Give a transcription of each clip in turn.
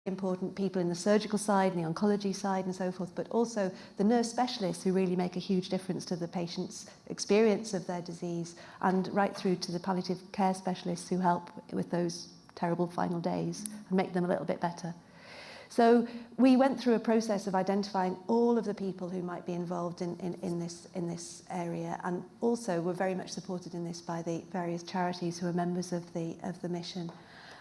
important people in the surgical side and the oncology side and so forth, but also the nurse specialists who really make a huge difference to the patient's experience of their disease, and right through to the palliative care specialists who help with those terrible final days and make them a little bit better. So we went through a process of identifying all of the people who might be involved in this area, and also were very much supported in this by the various charities who are members of the mission.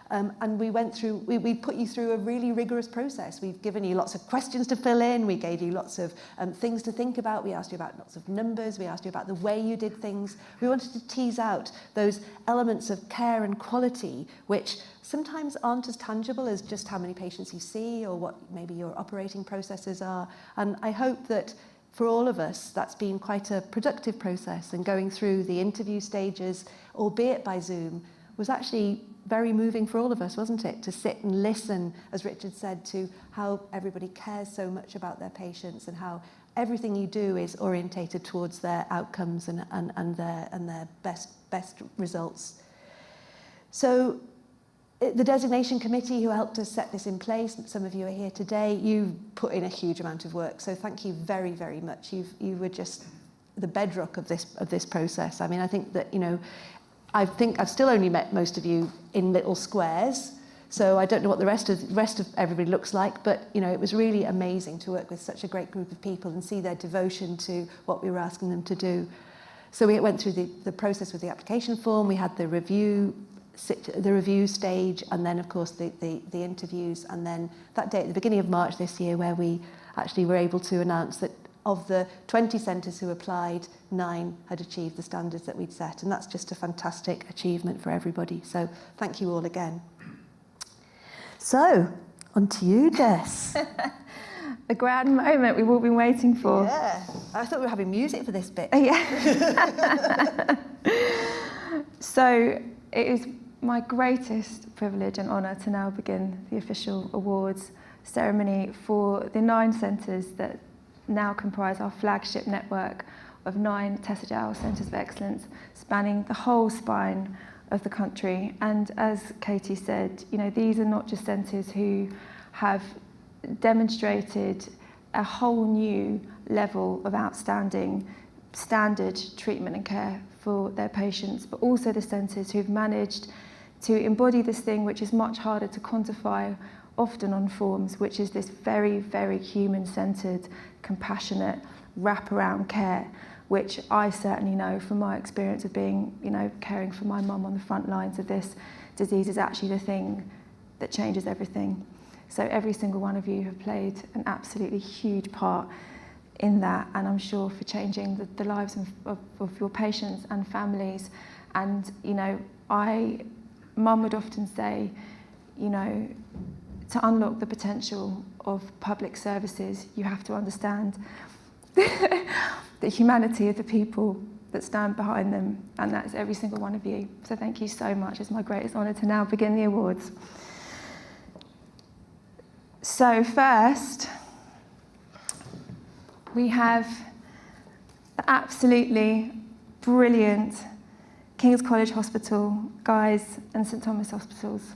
And we went through, we put you through a really rigorous process. We've given you lots of questions to fill in. We gave you lots of things to think about. We asked you about lots of numbers. We asked you about the way you did things. We wanted to tease out those elements of care and quality, which sometimes aren't as tangible as just how many patients you see or what maybe your operating processes are. And I hope that for all of us, that's been quite a productive process, and going through the interview stages, albeit by Zoom, was actually very moving for all of us, wasn't it? To sit and listen, as Richard said, to how everybody cares so much about their patients and how everything you do is orientated towards their outcomes and their best results. So the designation committee who helped us set this in place, some of you are here today, you put in a huge amount of work. So thank you very, very much. You were just the bedrock of this process. I mean, I think that, you know, I've still only met most of you in little squares, so I don't know what the rest of everybody looks like, but you know, it was really amazing to work with such a great group of people and see their devotion to what we were asking them to do. So we went through the process with the application form, we had the review stage, and then of course the interviews, and then that day at the beginning of March this year where we actually were able to announce that of the 20 centres who applied, 9 had achieved the standards that we'd set, and that's just a fantastic achievement for everybody. So thank you all again. So, on to you, Jess. The grand moment we've all been waiting for. Yeah, I thought we were having music for this bit. Yeah. So, it is my greatest privilege and honour to now begin the official awards ceremony for the 9 centres that now comprise our flagship network of 9 Tessa Jowell Centres of Excellence, spanning the whole spine of the country. And as Katie said, you know, these are not just centres who have demonstrated a whole new level of outstanding standard treatment and care for their patients, but also the centres who've managed to embody this thing which is much harder to quantify often on forms, which is this very, very human-centred, compassionate, wraparound care, which I certainly know from my experience of being, you know, caring for my mum on the front lines of this disease is actually the thing that changes everything. So every single one of you have played an absolutely huge part in that, and I'm sure for changing the lives of your patients and families. And, you know, Mum would often say, you know, to unlock the potential of public services, you have to understand the humanity of the people that stand behind them, and that's every single one of you. So thank you so much. It's my greatest honour to now begin the awards. So first, we have the absolutely brilliant King's College Hospital, Guy's and St Thomas Hospitals.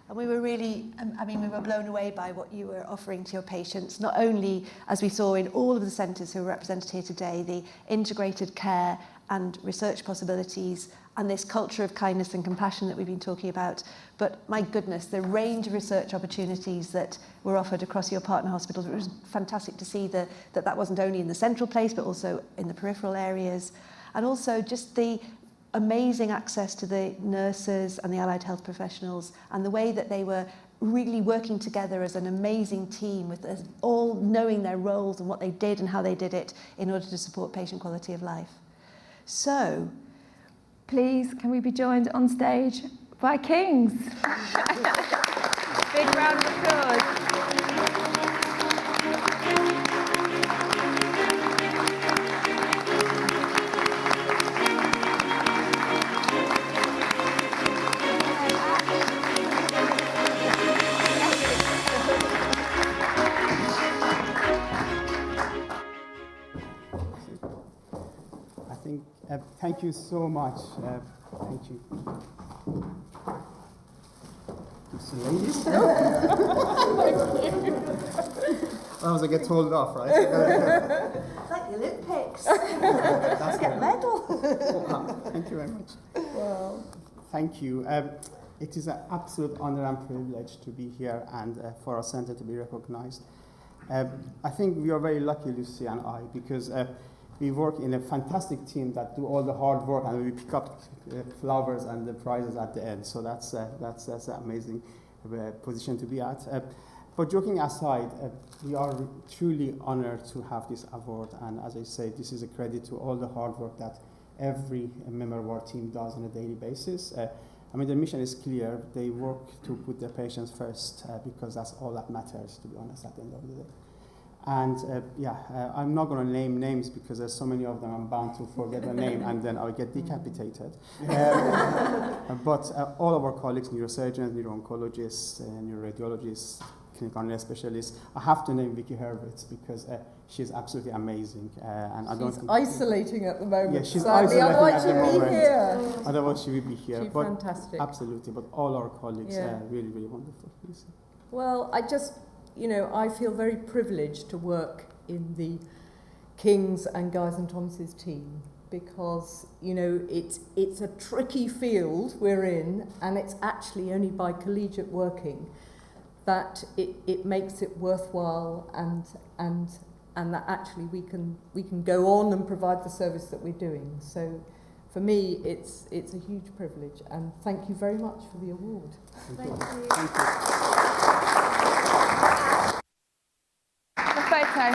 And we were really, we were blown away by what you were offering to your patients, not only, as we saw in all of the centres who were represented here today, the integrated care and research possibilities and this culture of kindness and compassion that we've been talking about, but my goodness, the range of research opportunities that were offered across your partner hospitals. It was fantastic to see that wasn't only in the central place, but also in the peripheral areas. And also just the amazing access to the nurses and the allied health professionals, and the way that they were really working together as an amazing team, with us all knowing their roles and what they did and how they did it in order to support patient quality of life. So, please, can we be joined on stage by Kings? Big round of applause. Thank you so much. Thank you. So ladies. Otherwise I get told off, right? Like the Olympics. That's Get a medal. Thank you very much. Wow. Thank you. It is an absolute honor and privilege to be here and for our center to be recognized. I think we are very lucky, Lucy and I, because we work in a fantastic team that do all the hard work, and we pick up flowers and the prizes at the end. So that's an amazing position to be at. But joking aside, we are truly honored to have this award, and as I say, this is a credit to all the hard work that every member of our team does on a daily basis. I mean, the mission is clear. They work to put their patients first because that's all that matters, to be honest, at the end of the day. And I'm not going to name names because there's so many of them, I'm bound to forget a name and then I'll get decapitated. But all of our colleagues, neurosurgeons, neuro-oncologists, neuroradiologists, clinical nurse specialists, I have to name Vicky Hurwitz because she's absolutely amazing. And she's isolating at the moment. Yeah, she's isolating otherwise at the moment. She'd be here. Otherwise she would be here. She's but fantastic. Absolutely, but all our colleagues are really, really wonderful. Well, I feel very privileged to work in the King's and Guy's and Thomas's team because, it's a tricky field we're in, and it's actually only by collegiate working that it makes it worthwhile and that actually we can go on and provide the service that we're doing. So for me, it's a huge privilege, and thank you very much for the award. Thank you. Thank you. Thank you. The photo.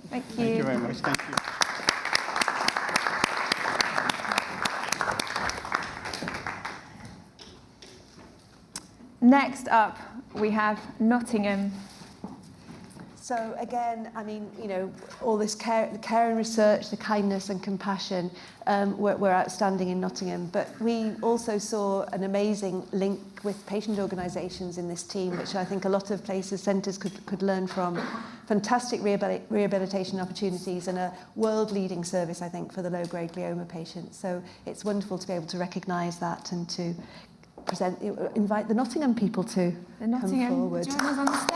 Thank you. Thank you very much. Thank you. Next up, we have Nottingham. So again, I mean, all this care and research, the kindness and compassion were outstanding in Nottingham. But we also saw an amazing link with patient organisations in this team, which I think a lot of places, centres could learn from. Fantastic rehabilitation opportunities and a world-leading service, I think, for the low-grade glioma patients. So it's wonderful to be able to recognise that and to invite the Nottingham people to come forward. Join us on the stage.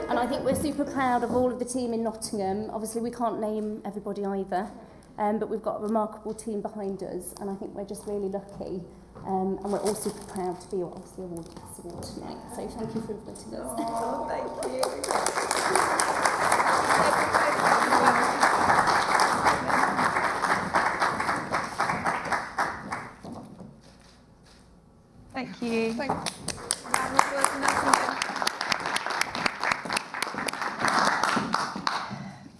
And I think we're super proud of all of the team in Nottingham. Obviously, we can't name everybody either, but we've got a remarkable team behind us, and I think we're just really lucky. And we're all super proud to be obviously awarded this award tonight. So thank you for inviting us. Oh, thank you. Thank you. Thank you.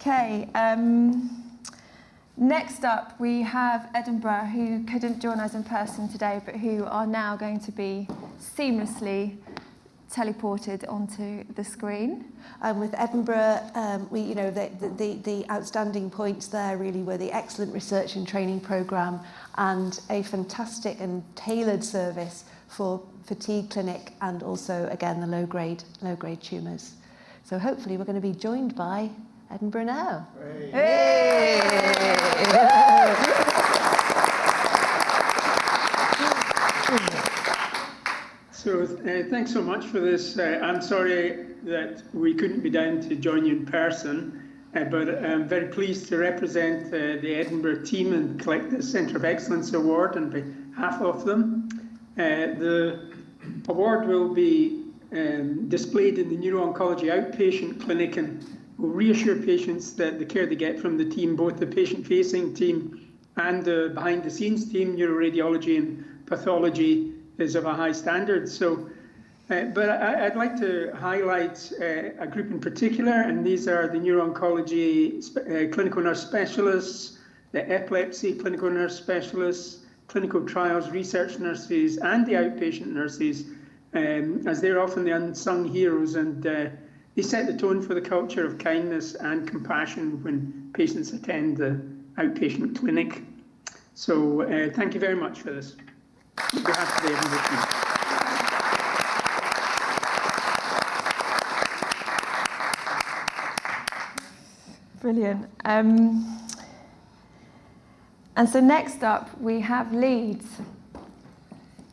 Okay, next up we have Edinburgh, who couldn't join us in person today, but who are now going to be seamlessly teleported onto the screen. With Edinburgh, the outstanding points there really were the excellent research and training programme and a fantastic and tailored service for fatigue clinic and also, again, the low-grade tumours. So hopefully we're going to be joined by Edinburgh now. Hey! So thanks so much for this. I'm sorry that we couldn't be down to join you in person, but I'm very pleased to represent the Edinburgh team and collect the Centre of Excellence Award on behalf of them. The award will be displayed in the neuro-oncology outpatient clinic and will reassure patients that the care they get from the team, both the patient-facing team and the behind-the-scenes team, neuroradiology and pathology, is of a high standard. So, but I'd like to highlight a group in particular, and these are the neuro-oncology clinical nurse specialists, the epilepsy clinical nurse specialists, clinical trials research nurses and the outpatient nurses, as they're often the unsung heroes, and they set the tone for the culture of kindness and compassion when patients attend the outpatient clinic. So thank you very much for this. On behalf of the Edinburgh team. Brilliant. And so next up, we have Leeds.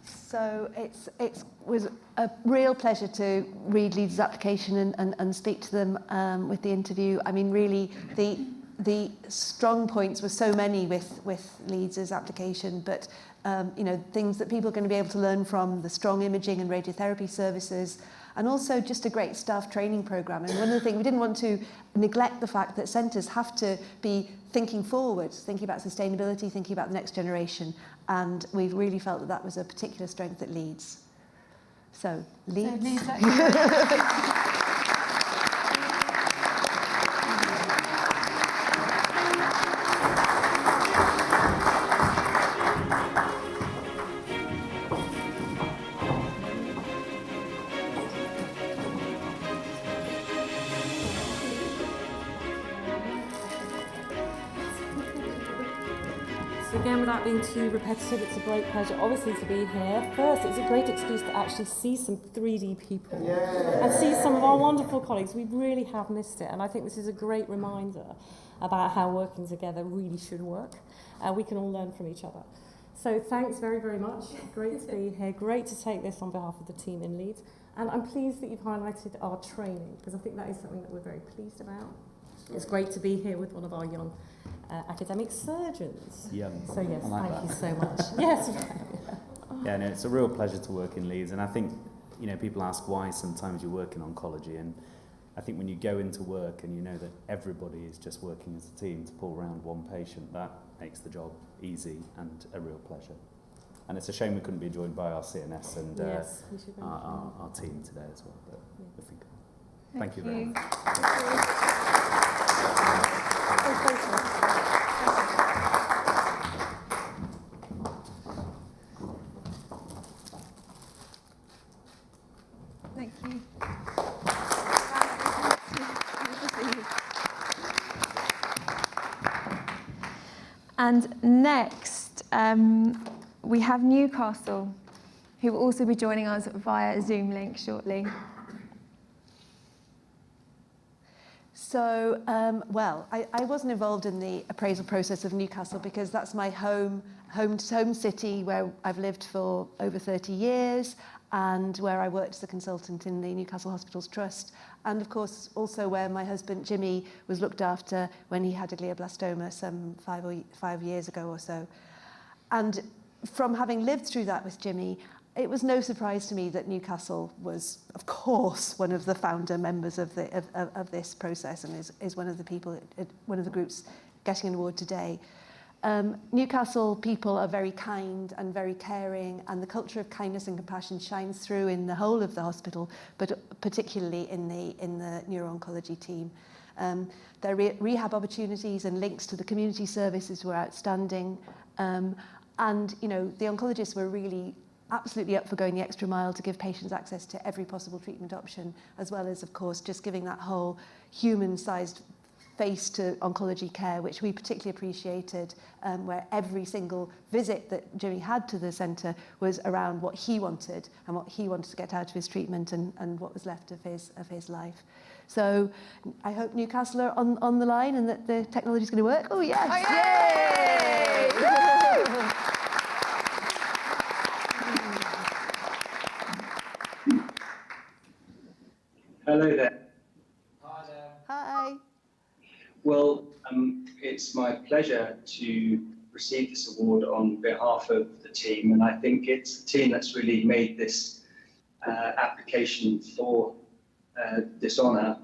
So it was a real pleasure to read Leeds' application and speak to them with the interview. I mean, really, the strong points were so many with Leeds' application, but you know, things that people are going to be able to learn from, the strong imaging and radiotherapy services, and also just a great staff training programme. And one of the things, we didn't want to neglect the fact that centres have to be thinking forward, thinking about sustainability, thinking about the next generation. And we really felt that that was a particular strength at Leeds. So, Leeds. So again, without being too repetitive, it's a great pleasure, obviously, to be here. First, it's a great excuse to actually see some 3D people and see some of our wonderful colleagues. We really have missed it, and I think this is a great reminder about how working together really should work. We can all learn from each other. So thanks very, very much. Great to be here. Great to take this on behalf of the team in Leeds. And I'm pleased that you've highlighted our training, because I think that is something that we're very pleased about. It's great to be here with one of our young academic surgeons. Yeah. So yes, like thank that. you so much. Yes. Yeah, no, it's a real pleasure to work in Leeds, and I think, you know, people ask why sometimes you work in oncology, and I think when you go into work and you know that everybody is just working as a team to pull around one patient, that makes the job easy and a real pleasure. And it's a shame we couldn't be joined by our CNS and Yes, we should our team today as well. But Yeah. I think, thank you very much. Thank you. And next, we have Newcastle, who will also be joining us via Zoom link shortly. So, well, I wasn't involved in the appraisal process of Newcastle because that's my home city where I've lived for over 30 years and where I worked as a consultant in the Newcastle Hospitals Trust, and of course also where my husband Jimmy was looked after when he had a glioblastoma some 5 years ago or so. And from having lived through that with Jimmy, it was no surprise to me that Newcastle was, of course, one of the founder members of this process and is one of the people, one of the groups getting an award today. Newcastle people are very kind and very caring, and the culture of kindness and compassion shines through in the whole of the hospital, but particularly in the neuro-oncology team. Their rehab opportunities and links to the community services were outstanding, and you know, the oncologists were really absolutely up for going the extra mile to give patients access to every possible treatment option, as well as, of course, just giving that whole human-sized face to oncology care, which we particularly appreciated, where every single visit that Jimmy had to the centre was around what he wanted and what he wanted to get out of his treatment and what was left of his life. So I hope Newcastle are on the line and that the technology is going to work. Oh, yes. Oh, yay! Yay! Hello there. Hi there. Hi. Well, it's my pleasure to receive this award on behalf of the team, and I think it's the team that's really made this application for this honour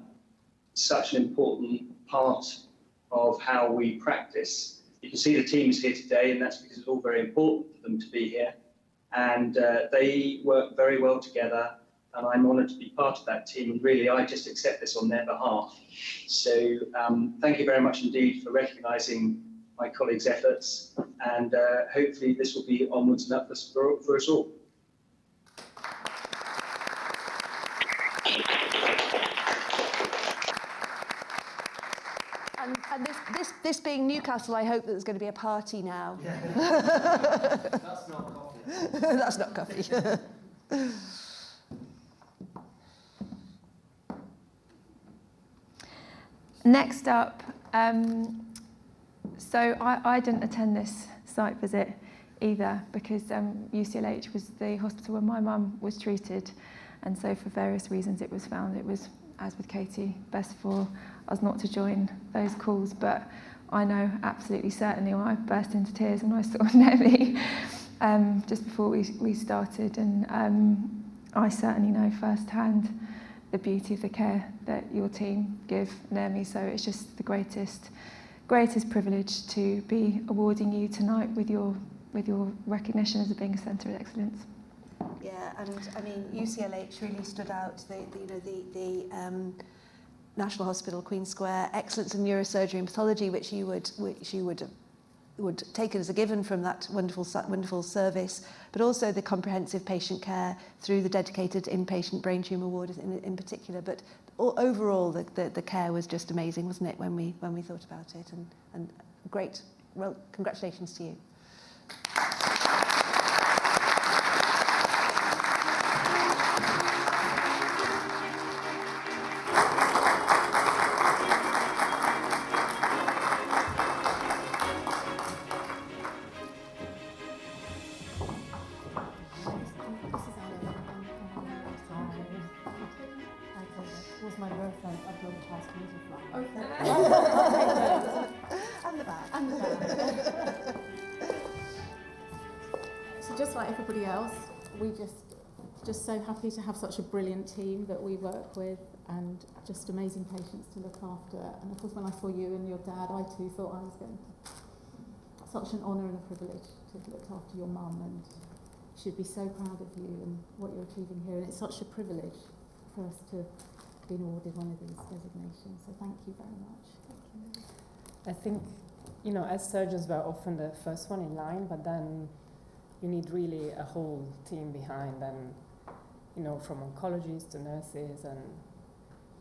such an important part of how we practice. You can see the teams here today, and that's because it's all very important for them to be here, and they work very well together. And I'm honoured to be part of that team, and really I just accept this on their behalf. So thank you very much indeed for recognising my colleagues' efforts, and hopefully this will be onwards and upwards for us all. And this being Newcastle, I hope that there's going to be a party now. Yeah. That's not coffee. That's not coffee. Next up, so I didn't attend this site visit either because UCLH was the hospital where my mum was treated, and so for various reasons it was found it was, as with Katie, best for us not to join those calls. But I know absolutely certainly I burst into tears when I saw Nemi just before we started, and I certainly know firsthand the beauty of the care that your team give Nemi. So it's just the greatest privilege to be awarding you tonight with your recognition as being a centre of excellence. Yeah, and I mean UCLH really stood out. The National Hospital, Queen Square, excellence in neurosurgery and pathology, which you would take it as a given from that wonderful service, but also the comprehensive patient care through the dedicated inpatient brain tumour ward in particular. But overall, the care was just amazing, wasn't it, when we thought about it? And great. Well, congratulations to you. My girlfriend, I've got a past music flag. And the bag. So just like everybody else, we just so happy to have such a brilliant team that we work with, and just amazing patients to look after. And of course, when I saw you and your dad, I too thought I was going to. Such an honour and a privilege to look after your mum, and she'd be so proud of you and what you're achieving here. And it's such a privilege for us to been awarded one of these designations, so thank you very much. Thank you. I think, as surgeons we're often the first one in line, but then you need really a whole team behind, and from oncologists to nurses, and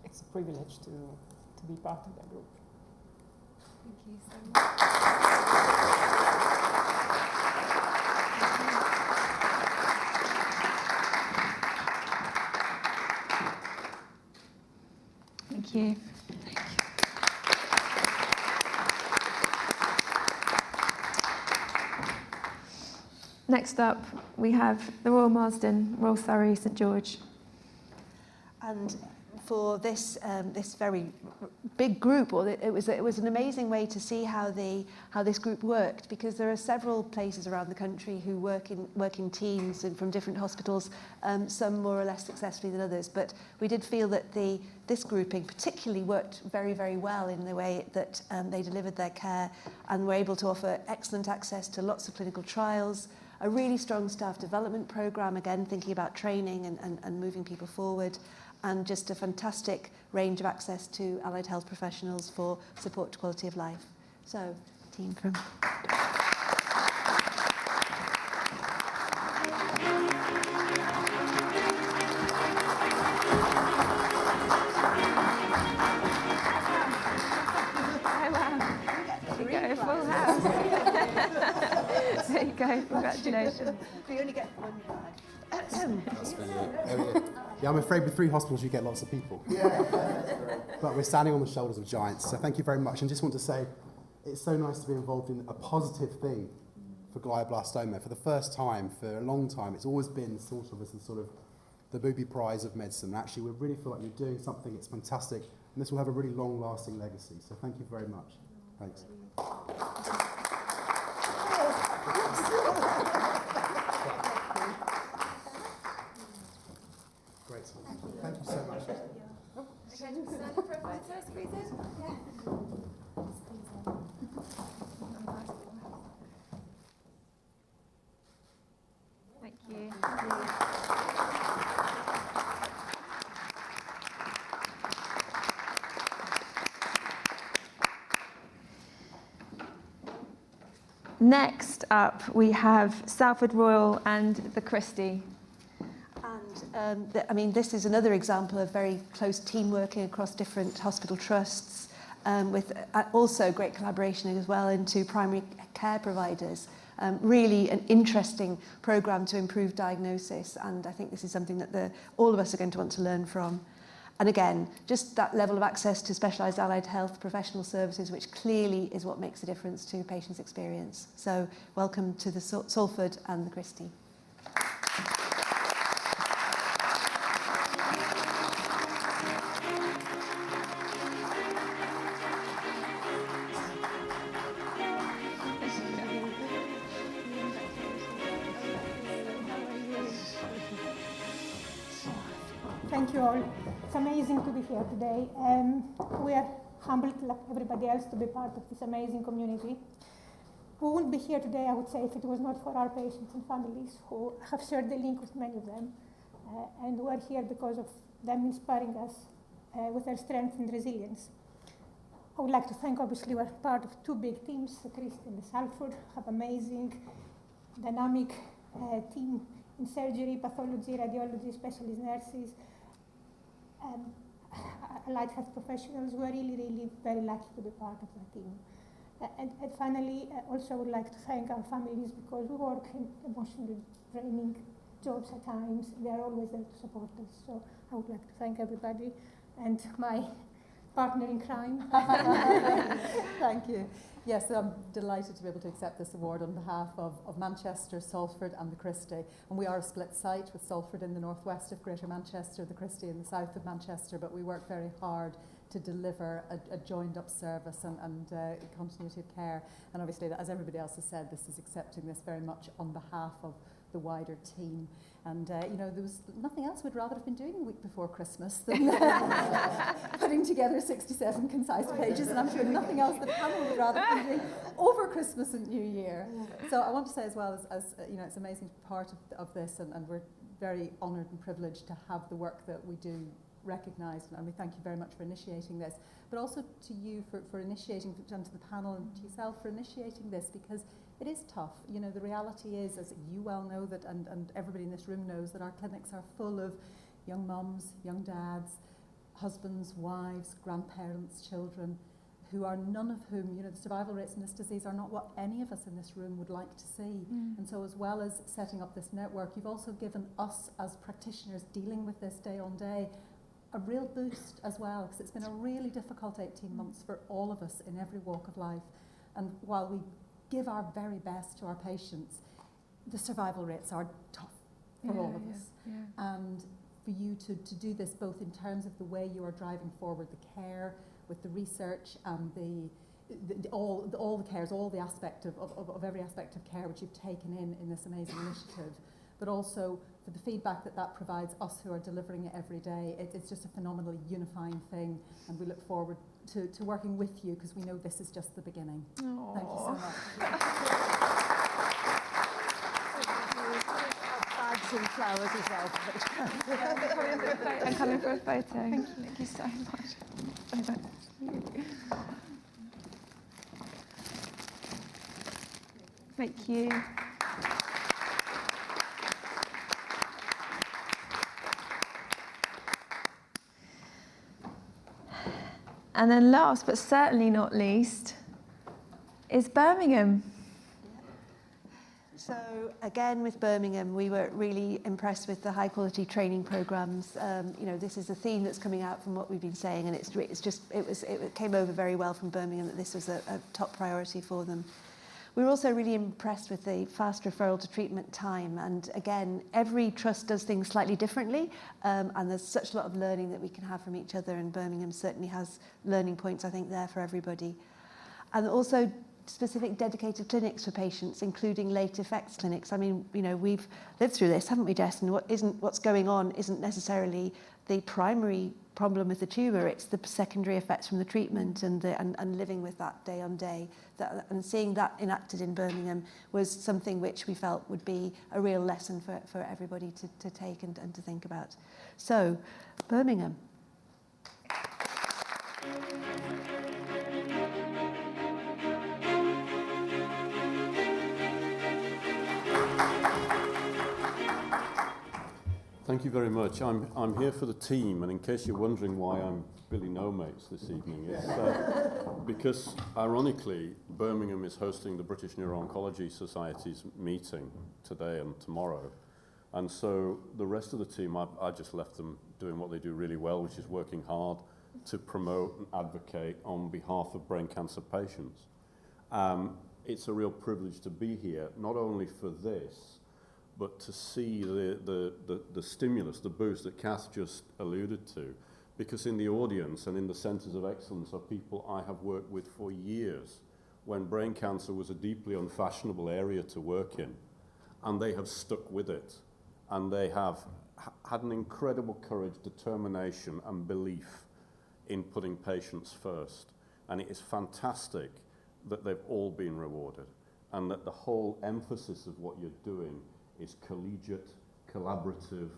it's a privilege to be part of that group. Thank you so much. Thank you. Next up, we have the Royal Marsden, Royal Surrey, St George. And for this very big group, it was an amazing way to see how this group worked, because there are several places around the country who work in teams and from different hospitals, some more or less successfully than others. But we did feel that this grouping particularly worked very, very well in the way that they delivered their care and were able to offer excellent access to lots of clinical trials, a really strong staff development programme, again thinking about training and moving people forward, and just a fantastic range of access to allied health professionals for support to quality of life. So, team from... There you go, congratulations. We only get one bag. That's for you. Yeah, I'm afraid with 3 hospitals you get lots of people. But we're standing on the shoulders of giants, so thank you very much. And just want to say, it's so nice to be involved in a positive thing for glioblastoma. For the first time, for a long time, it's always been sort of the booby prize of medicine. And actually, we really feel like you're doing something, it's fantastic, and this will have a really long-lasting legacy. So thank you very much. Thanks. Great. Thank you so much. Thank you. Next up, we have Salford Royal and the Christie. And I mean, this is another example of very close team working across different hospital trusts, with also great collaboration as well into primary care providers. Really an interesting programme to improve diagnosis, and I think this is something that all of us are going to want to learn from. And again, just that level of access to specialised allied health professional services, which clearly is what makes a difference to patients' experience. So welcome to the Salford and the Christie. Thank you all. It's amazing to be here today. We are humbled, like everybody else, to be part of this amazing community. We wouldn't be here today, I would say, if it was not for our patients and families who have shared the link with many of them. And we're here because of them inspiring us with their strength and resilience. I would like to thank, obviously, we're part of two big teams, the Christie and the Salford, have amazing, dynamic team in surgery, pathology, radiology, specialist nurses, allied health professionals. We're really, really very lucky to be part of that team. And finally, also I would like to thank our families, because we work in emotionally draining jobs at times. They are always there to support us. So I would like to thank everybody and my partner in crime. Thank you. Yes, I'm delighted to be able to accept this award on behalf of Manchester, Salford and the Christie. And we are a split site, with Salford in the northwest of Greater Manchester, the Christie in the south of Manchester, but we work very hard to deliver a joined-up service and continuity of care. And obviously, as everybody else has said, this is accepting this very much on behalf of the wider team. And, you know, there was nothing else we'd rather have been doing the week before Christmas than putting together 67 concise pages, and I'm sure nothing else that Hannah would rather have been doing over Christmas and New Year. So I want to say as well, as you know, it's amazing to be part of this, and we're very honoured and privileged to have the work that we do recognised, and we thank you very much for initiating this, but also to you for initiating, and to the panel and to yourself for initiating this, because it is tough. You know, the reality is, as you well know, that and everybody in this room knows, that our clinics are full of young mums, young dads, husbands, wives, grandparents, children, who are none of whom, you know, the survival rates in this disease are not what any of us in this room would like to see. And so, as well as setting up this network, you've also given us as practitioners dealing with this day on day a real boost as well, because it's been a really difficult 18 months for all of us in every walk of life. And while we give our very best to our patients, the survival rates are tough for all of us. And for you to do this, both in terms of the way you are driving forward the care, with the research and all the cares, all the aspect of every aspect of care which you've taken in this amazing initiative, but also for the feedback that provides us who are delivering it every day. It's just a phenomenally unifying thing, and we look forward to working with you, because we know this is just the beginning. Aww. Thank you so much. Bags and flowers as well. I'm coming for a photo. Thank you so much. Thank you. And then last, but certainly not least, is Birmingham. So again, with Birmingham, we were really impressed with the high quality training programs. You know, this is a theme that's coming out from what we've been saying, and it came over very well from Birmingham that this was a top priority for them. We were also really impressed with the fast referral to treatment time. And again, every trust does things slightly differently. And there's such a lot of learning that we can have from each other. And Birmingham certainly has learning points, I think, there for everybody. And also specific dedicated clinics for patients, including late effects clinics. I mean, you know, we've lived through this, haven't we, Jess? And what's going on isn't necessarily the primary problem with the tumour, it's the secondary effects from the treatment and living with that day on day. And seeing that enacted in Birmingham was something which we felt would be a real lesson for everybody to take and to think about. So, Birmingham. Thank you very much. I'm here for the team, and in case you're wondering why I'm Billy No Mates this evening, it's because, ironically, Birmingham is hosting the British Neuro-Oncology Society's meeting today and tomorrow. And so the rest of the team, I just left them doing what they do really well, which is working hard to promote and advocate on behalf of brain cancer patients. It's a real privilege to be here, not only for this, but to see the stimulus, the boost that Kath just alluded to, because in the audience and in the centres of excellence are people I have worked with for years when brain cancer was a deeply unfashionable area to work in, and they have stuck with it, and they have had an incredible courage, determination and belief in putting patients first. And it is fantastic that they've all been rewarded, and that the whole emphasis of what you're doing is collegiate, collaborative,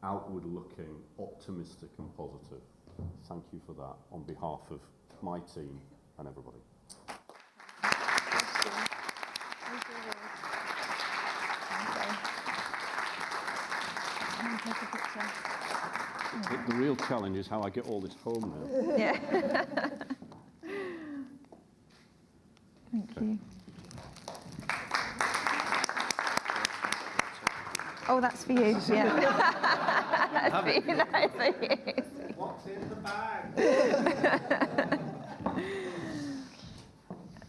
outward-looking, optimistic and positive. Thank you for that on behalf of my team and everybody. The real challenge is how I get all this home now. Yeah. Thank you. Oh, that's for you. Yeah. That's for you. That's for you. What's in the bag?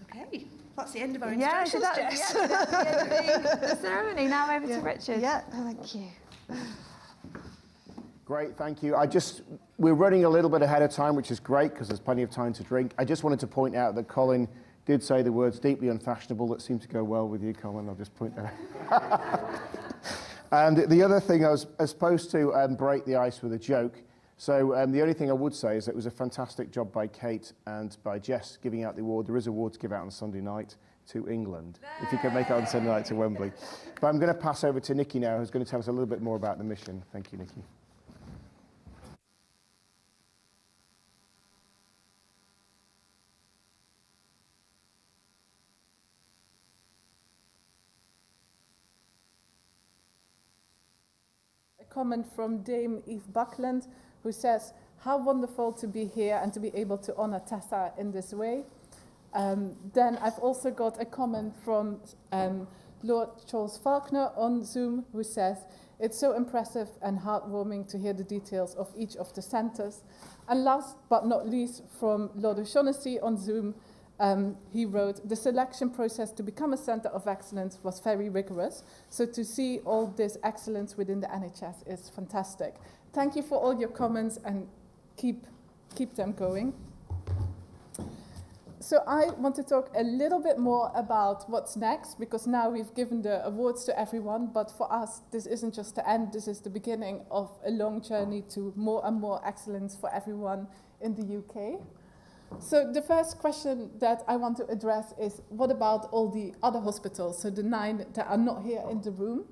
Okay, that's the end of our Yeah, instructions, that's Jess. the end of the ceremony. Now over to Richard. Yeah, thank you. Great, thank you. We're running a little bit ahead of time, which is great because there's plenty of time to drink. I just wanted to point out that Colin did say the words deeply unfashionable. That seemed to go well with you, Colin. I'll just point that out. And the other thing, I was supposed to break the ice with a joke. So the only thing I would say is that it was a fantastic job by Kate and by Jess giving out the award. There is an award to give out on Sunday night to England, if you can make it on Sunday night to Wembley. But I'm going to pass over to Nikki now, who's going to tell us a little bit more about the mission. Thank you, Nikki. Comment from Dame Eve Buckland, who says, how wonderful to be here and to be able to honor Tessa in this way. Then I've also got a comment from Lord Charles Falkner on Zoom, who says, it's so impressive and heartwarming to hear the details of each of the centres. And last but not least, from Lord O'Shaughnessy on Zoom, he wrote, the selection process to become a centre of excellence was very rigorous. So to see all this excellence within the NHS is fantastic. Thank you for all your comments and keep them going. So I want to talk a little bit more about what's next, because now we've given the awards to everyone, but for us, this isn't just the end, this is the beginning of a long journey to more and more excellence for everyone in the UK. So the first question that I want to address is, what about all the other hospitals, so the 9 that are not here in the room?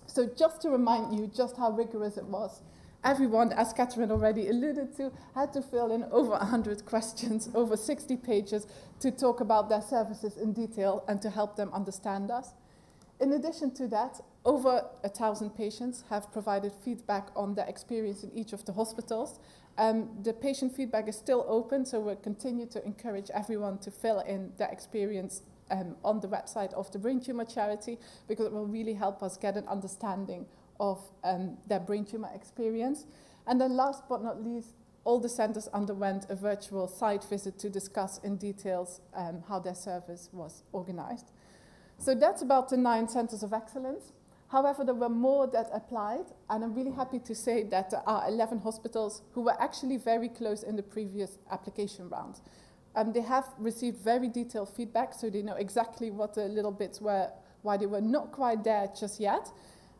So just to remind you just how rigorous it was, everyone, as Catherine already alluded to, had to fill in over 100 questions, over 60 pages, to talk about their services in detail and to help them understand us. In addition to that, over 1,000 patients have provided feedback on their experience in each of the hospitals. The patient feedback is still open, so we'll continue to encourage everyone to fill in their experience on the website of the Brain Tumour Charity, because it will really help us get an understanding of their brain tumour experience. And then last but not least, all the centres underwent a virtual site visit to discuss in details how their service was organised. So that's about the 9 centres of excellence. However, there were more that applied, and I'm really happy to say that there are 11 hospitals who were actually very close in the previous application round. They have received very detailed feedback, so they know exactly what the little bits were, why they were not quite there just yet.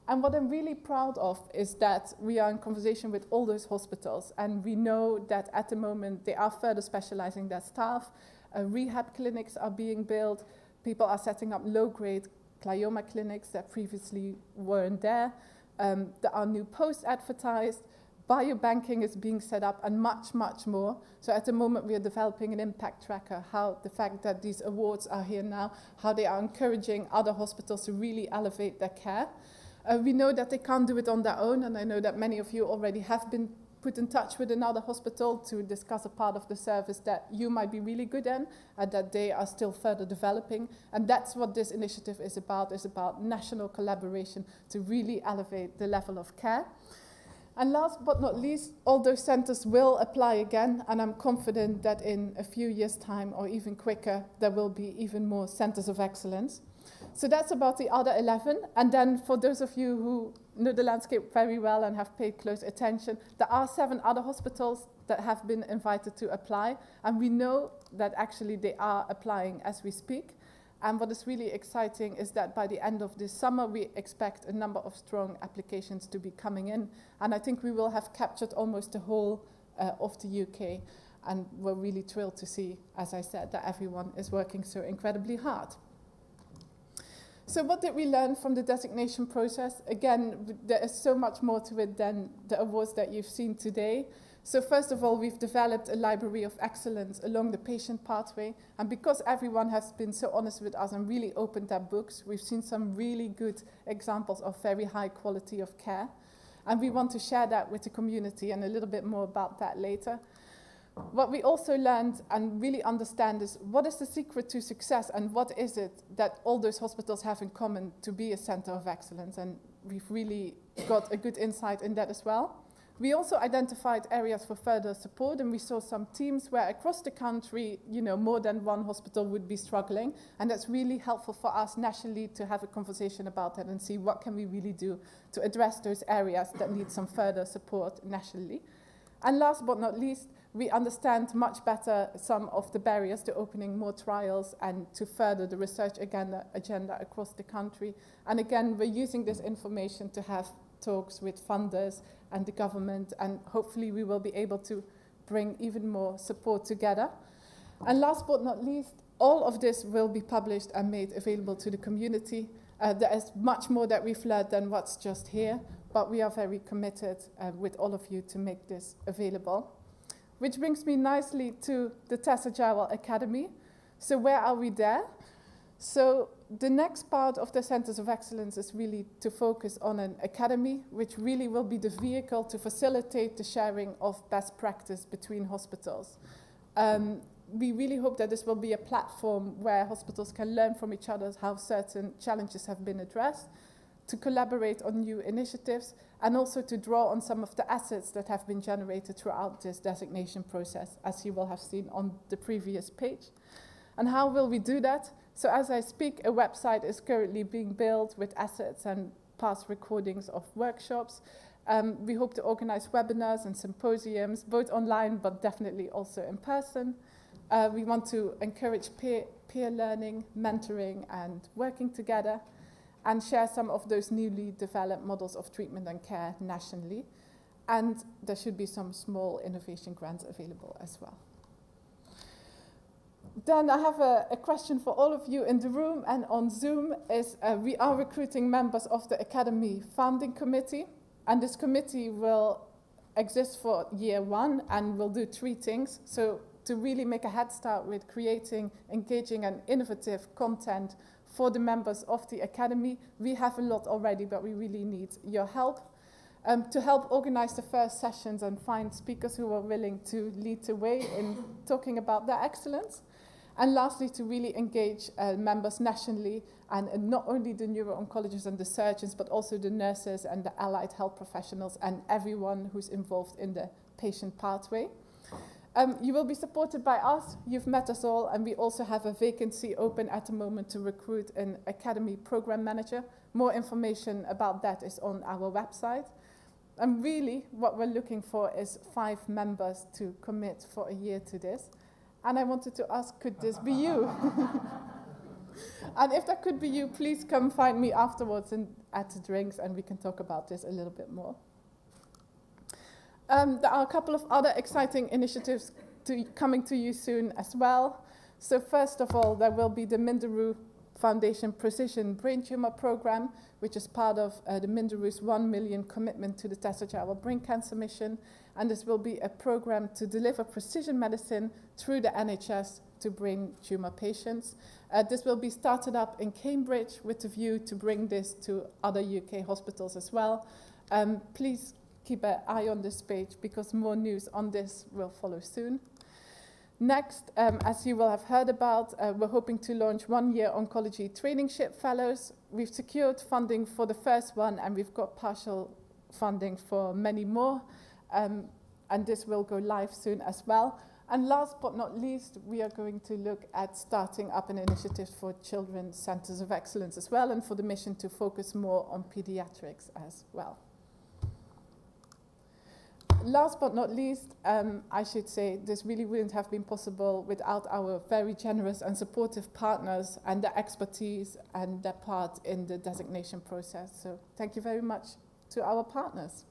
And what I'm really proud of is that we are in conversation with all those hospitals, and we know that at the moment they are further specializing their staff, rehab clinics are being built, people are setting up low-grade glioma clinics that previously weren't there. There are new posts advertised, biobanking is being set up, and much, much more. So at the moment we are developing an impact tracker, how the fact that these awards are here now, how they are encouraging other hospitals to really elevate their care. We know that they can't do it on their own, and I know that many of you already have been put in touch with another hospital to discuss a part of the service that you might be really good in and that they are still further developing. And that's what this initiative is about national collaboration to really elevate the level of care. And last but not least, all those centers will apply again, and I'm confident that in a few years' time or even quicker, there will be even more centers of excellence. So that's about the other 11. And then for those of you who know the landscape very well and have paid close attention, there are 7 other hospitals that have been invited to apply. And we know that actually they are applying as we speak. And what is really exciting is that by the end of this summer, we expect a number of strong applications to be coming in. And I think we will have captured almost the whole of the UK. And we're really thrilled to see, as I said, that everyone is working so incredibly hard. So what did we learn from the designation process? Again, there is so much more to it than the awards that you've seen today. So first of all, we've developed a library of excellence along the patient pathway. And because everyone has been so honest with us and really opened their books, we've seen some really good examples of very high quality of care. And we want to share that with the community, and a little bit more about that later. What we also learned and really understand is what is the secret to success, and what is it that all those hospitals have in common to be a center of excellence. And we've really got a good insight in that as well. We also identified areas for further support, and we saw some teams where across the country, more than one hospital would be struggling. And that's really helpful for us nationally to have a conversation about that and see what can we really do to address those areas that need some further support nationally. And last but not least, we understand much better some of the barriers to opening more trials and to further the research agenda across the country. And again, we're using this information to have talks with funders and the government, and hopefully we will be able to bring even more support together. And last but not least, all of this will be published and made available to the community. There is much more that we've learned than what's just here, but we are very committed with all of you to make this available. Which brings me nicely to the Tessa Jowell Academy. So where are we there? So the next part of the Centers of Excellence is really to focus on an academy, which really will be the vehicle to facilitate the sharing of best practice between hospitals. We really hope that this will be a platform where hospitals can learn from each other how certain challenges have been addressed, to collaborate on new initiatives, and also to draw on some of the assets that have been generated throughout this designation process, as you will have seen on the previous page. And how will we do that? So as I speak, a website is currently being built with assets and past recordings of workshops. We hope to organize webinars and symposiums, both online, but definitely also in person. We want to encourage peer learning, mentoring, and working together, and share some of those newly developed models of treatment and care nationally. And there should be some small innovation grants available as well. Then I have a question for all of you in the room and on Zoom. We are recruiting members of the Academy Founding Committee, and this committee will exist for year 1 and will do 3 things. So to really make a head start with creating engaging and innovative content for the members of the Academy. We have a lot already, but we really need your help. To help organize the first sessions and find speakers who are willing to lead the way in talking about their excellence. And lastly, to really engage members nationally, and not only the neuro-oncologists and the surgeons, but also the nurses and the allied health professionals and everyone who's involved in the patient pathway. You will be supported by us. You've met us all, and we also have a vacancy open at the moment to recruit an Academy Program Manager. More information about that is on our website. And really, what we're looking for is 5 members to commit for a year to this. And I wanted to ask, could this be you? And if that could be you, please come find me afterwards at the drinks, and we can talk about this a little bit more. There are a couple of other exciting initiatives coming to you soon as well. So first of all, there will be the Minderoo Foundation Precision Brain Tumor Program, which is part of the Minderoo's 1 million commitment to the Tessa Jowell Brain Cancer Mission. And this will be a program to deliver precision medicine through the NHS to brain tumour patients. This will be started up in Cambridge with the view to bring this to other UK hospitals as well. Please keep an eye on this page because more news on this will follow soon. Next, as you will have heard about, we're hoping to launch 1-year oncology traineeship fellows. We've secured funding for the first one and we've got partial funding for many more. And this will go live soon as well. And last but not least, we are going to look at starting up an initiative for Children's Centres of Excellence as well, and for the mission to focus more on pediatrics as well. Last but not least, I should say this really wouldn't have been possible without our very generous and supportive partners and their expertise and their part in the designation process. So thank you very much to our partners.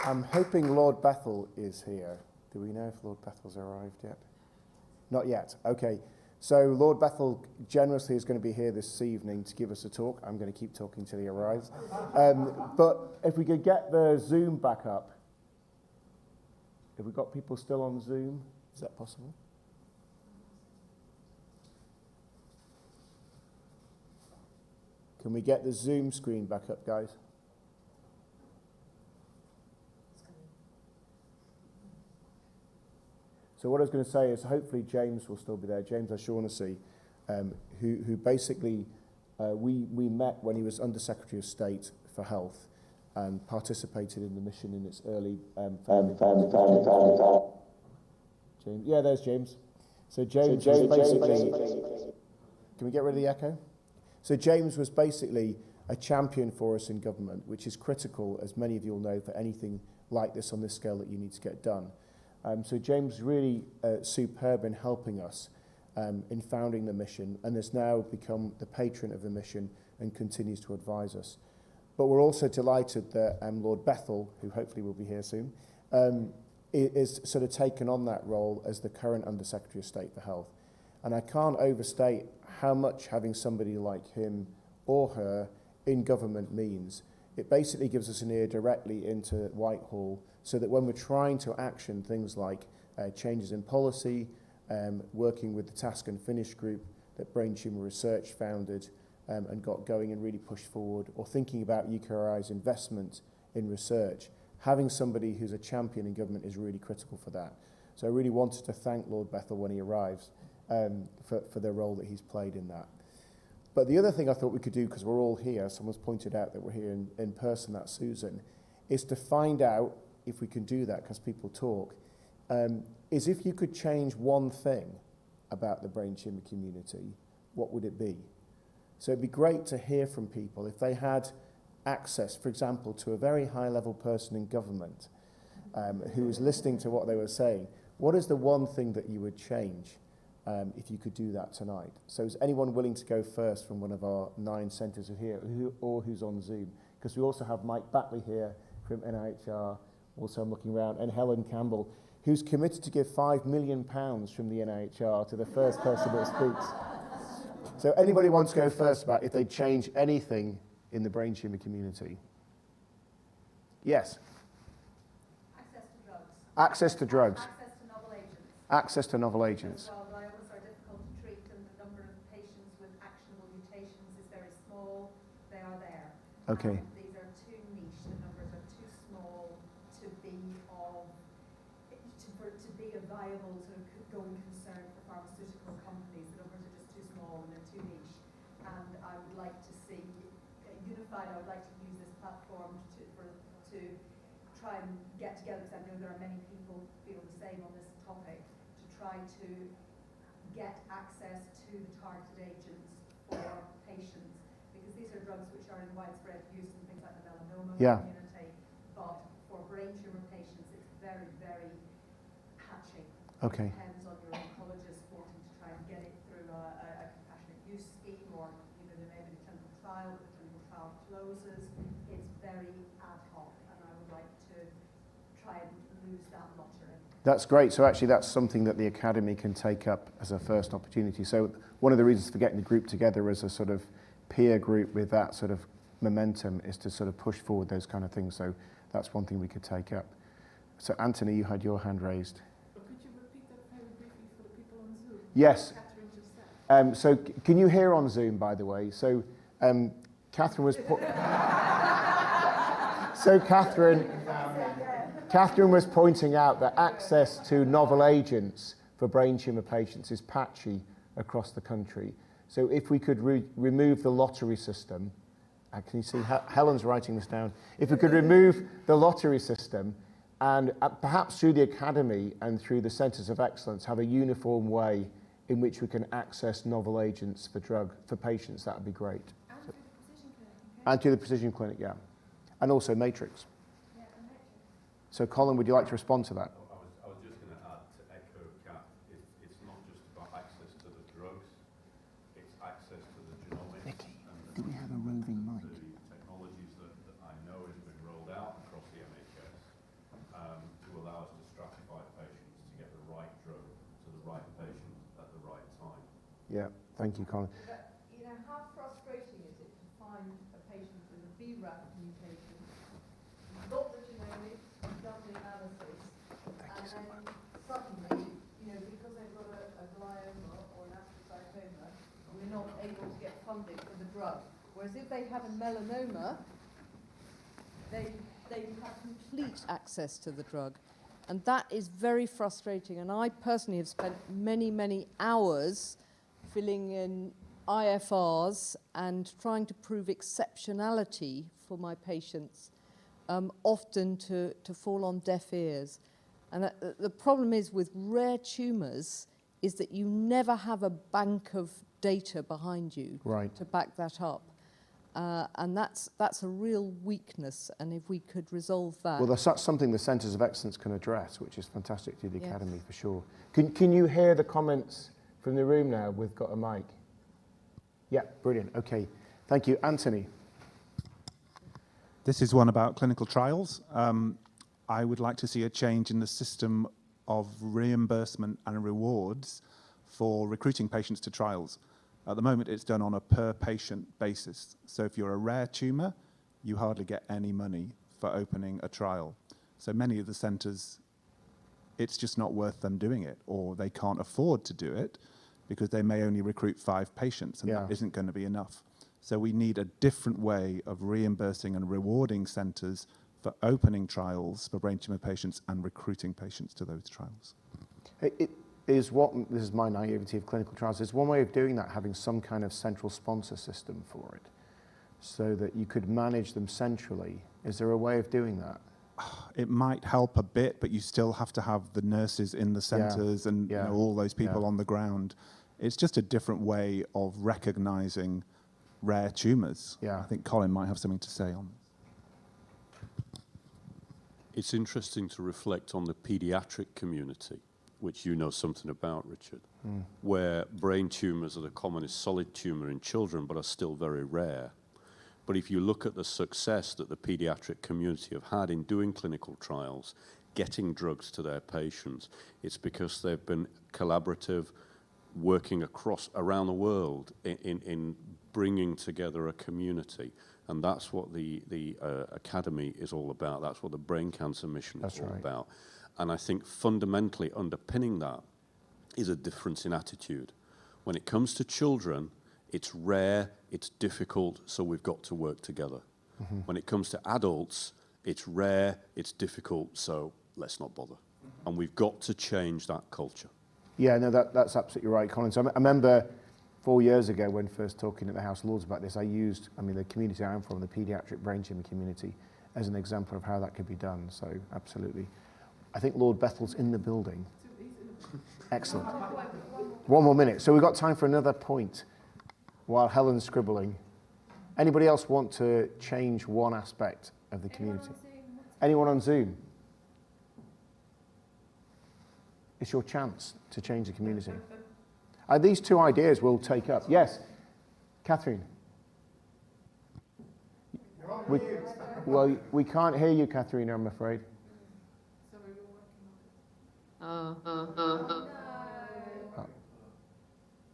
I'm hoping Lord Bethel is here. Do we know if Lord Bethel's arrived yet? Not yet. Okay. So Lord Bethel generously is going to be here this evening to give us a talk. I'm going to keep talking till he arrives. But if we could get the Zoom back up. Have we got people still on Zoom? Is that possible? Can we get the Zoom screen back up, guys? So what I was going to say is hopefully James will still be there. James O'Shaughnessy, who basically we met when he was Under Secretary of State for Health and participated in the mission in its early James, yeah, there's James. So James was basically, can we get rid of the echo? So James was basically a champion for us in government, which is critical, as many of you will know, for anything like this on this scale that you need to get done. So James really superb in helping us in founding the mission, and has now become the patron of the mission and continues to advise us. But we're also delighted that Lord Bethel, who hopefully will be here soon, is sort of taken on that role as the current Under Secretary of State for Health. And I can't overstate how much having somebody like him or her in government means. It basically gives us an ear directly into Whitehall, so that when we're trying to action things like changes in policy, working with the Task and Finish group that Brain Tumour Research founded and got going and really pushed forward, or thinking about UKRI's investment in research, having somebody who's a champion in government is really critical for that. So I really wanted to thank Lord Bethel when he arrives for the role that he's played in that. But the other thing I thought we could do, because we're all here, someone's pointed out that we're here in person, that's Susan, is to find out, if we can do that, because people talk, is if you could change one thing about the brain tumour community, what would it be? So it'd be great to hear from people if they had access, for example, to a very high-level person in government who was listening to what they were saying. What is the one thing that you would change if you could do that tonight? So is anyone willing to go first from one of our 9 centres here, or who's on Zoom? Because we also have Mike Batley here from NIHR, also I'm looking around, and Helen Campbell, who's committed to give £5 million from the NIHR to the first person that speaks. So anybody wants to go first about if they'd change anything in the brain tumour community? Yes? Access to drugs. Access to novel agents. Access to novel agents. Well, gliomas are difficult to treat, and the number of patients with actionable mutations is very small. They are there. Okay. These are too niche. The numbers are too small to be a viable sort of going concern for pharmaceutical companies. The numbers are just too small and they're too niche. And I would like to see unified. I would like to use this platform to try and get together, because I know there are many people feel the same on this topic, to try to get access to the targeted agents for patients, because these are drugs which are in widespread use in things like the melanoma community, but for brain tumour patients it's very, very patchy. Okay. It depends on your oncologist wanting to try and get it through a compassionate use scheme, or there may be a clinical trial, but the clinical trial closes. It's very ad hoc, and I would like to try and lose that lottery. That's great. So actually that's something that the Academy can take up as a first opportunity. So one of the reasons for getting the group together as a sort of peer group with that sort of momentum is to sort of push forward those kind of things. So that's one thing we could take up. So Anthony, you had your hand raised. But could you repeat that very briefly for the people on Zoom? Yes. Catherine just said. So can you hear on Zoom, by the way? So Catherine was Catherine was pointing out that access to novel agents for brain tumour patients is patchy across the country. So if we could remove the lottery system, can you see Helen's writing this down? If we could remove the lottery system and perhaps through the academy and through the centres of excellence have a uniform way in which we can access novel agents for patients, that would be great. And through the precision clinic, yeah. And also Matrix. Yeah, and Matrix. So Colin, would you like to respond to that? I was just going to add to echo Kath, it's not just about access to the drugs, it's access to the genomics. Nicky, do we have a roving mic? The technologies that I know has been rolled out across the NHS to allow us to stratify patients to get the right drug to the right patient at the right time. Yeah, thank you, Colin. You know, how frustrating is it to find a patient with a BRAF mutation, got the genomics, done the analysis, and then suddenly, you know, because they've got a glioma or an astrocytoma, we're not able to get funding for the drug. Whereas if they have a melanoma, they have complete access to the drug. And that is very frustrating. And I personally have spent many, many hours filling in IFRs and trying to prove exceptionality for my patients, often to fall on deaf ears. And the problem is with rare tumours is that you never have a bank of data behind you to back that up. And that's a real weakness, and if we could resolve that. Well, that's something the Centres of Excellence can address, which is fantastic through the Academy for sure. Can you hear the comments from the room now? We've got a mic. Yeah, brilliant. Okay, thank you. Anthony. This is one about clinical trials. I would like to see a change in the system of reimbursement and rewards for recruiting patients to trials. At the moment, it's done on a per-patient basis. So if you're a rare tumour, you hardly get any money for opening a trial. So many of the centres, it's just not worth them doing it, or they can't afford to do it because they may only recruit 5 patients, and that isn't going to be enough. So we need a different way of reimbursing and rewarding centres for opening trials for brain tumour patients and recruiting patients to those trials. This is my naivety of clinical trials, is one way of doing that having some kind of central sponsor system for it so that you could manage them centrally. Is there a way of doing that? It might help a bit, but you still have to have the nurses in the centres and you know, all those people on the ground. It's just a different way of recognising rare tumours. I think Colin might have something to say on this. It's interesting to reflect on the paediatric community, which you know something about, Richard, where brain tumours are the commonest solid tumour in children, but are still very rare. But if you look at the success that the paediatric community have had in doing clinical trials, getting drugs to their patients, it's because they've been collaborative, working around the world in bringing together a community. And that's what the Academy is all about. That's what the Brain Cancer Mission is all about. And I think fundamentally underpinning that is a difference in attitude. When it comes to children, it's rare, it's difficult, so we've got to work together. When it comes to adults, it's rare, it's difficult, so let's not bother. And we've got to change that culture. Yeah, no, that's absolutely right, Colin. So I remember 4 years ago when first talking at the House of Lords about this, I used, the community I'm from, the paediatric brain tumour community, as an example of how that could be done. So absolutely. I think Lord Bethel's in the building. Excellent. 1 more minute. So we've got time for another point while Helen's scribbling. Anybody else want to change one aspect of the community? Anyone on Zoom? It's your chance to change the community. These 2 ideas we'll take up. Yes, Catherine. We can't hear you, Catherine, I'm afraid.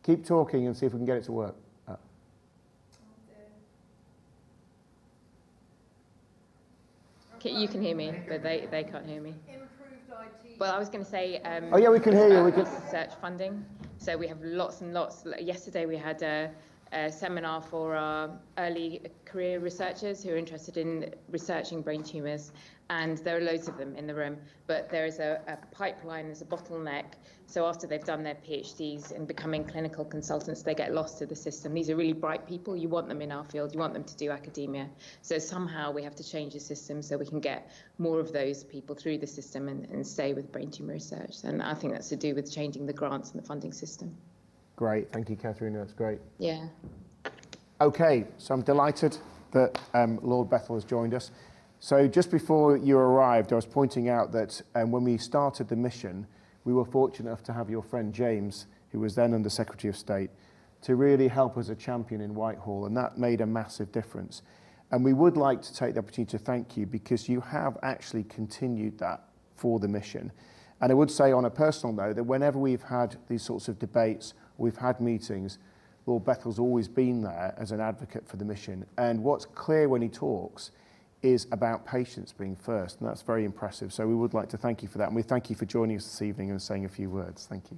Keep talking and see if we can get it to work. You can hear me, but they can't hear me. Improved IT. Well, I was going to say... Oh, yeah, we can hear you. We can... research funding. So we have lots and lots. Yesterday we had a seminar for our early career researchers who are interested in researching brain tumours, and there are loads of them in the room, but there is a pipeline, there's a bottleneck. So after they've done their PhDs and becoming clinical consultants, they get lost to the system. These are really bright people. You want them in our field. You want them to do academia. So somehow we have to change the system so we can get more of those people through the system and stay with brain tumour research. And I think that's to do with changing the grants and the funding system. Great. Thank you, Catherine. That's great. Yeah. Okay, so I'm delighted that Lord Bethel has joined us. So just before you arrived, I was pointing out that when we started the mission, we were fortunate enough to have your friend James, who was then Under Secretary of State, to really help as a champion in Whitehall, and that made a massive difference. And we would like to take the opportunity to thank you because you have actually continued that for the mission. And I would say on a personal note that whenever we've had these sorts of debates, we've had meetings, Lord Bethel's always been there as an advocate for the mission. And what's clear when he talks is about patients being first, and that's very impressive. So we would like to thank you for that, and we thank you for joining us this evening and saying a few words. Thank you.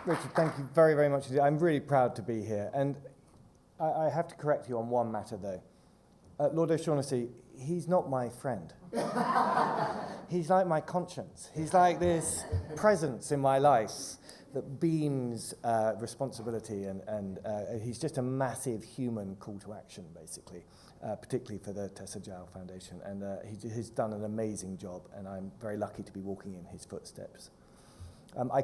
Richard, thank you very, very much indeed. I'm really proud to be here, and I have to correct you on one matter, though. Lord O'Shaughnessy, he's not my friend. He's like my conscience. He's like this presence in my life that beams responsibility, and he's just a massive human call to action, basically, particularly for the Tessa Jowell Foundation. And he's done an amazing job, and I'm very lucky to be walking in his footsteps. I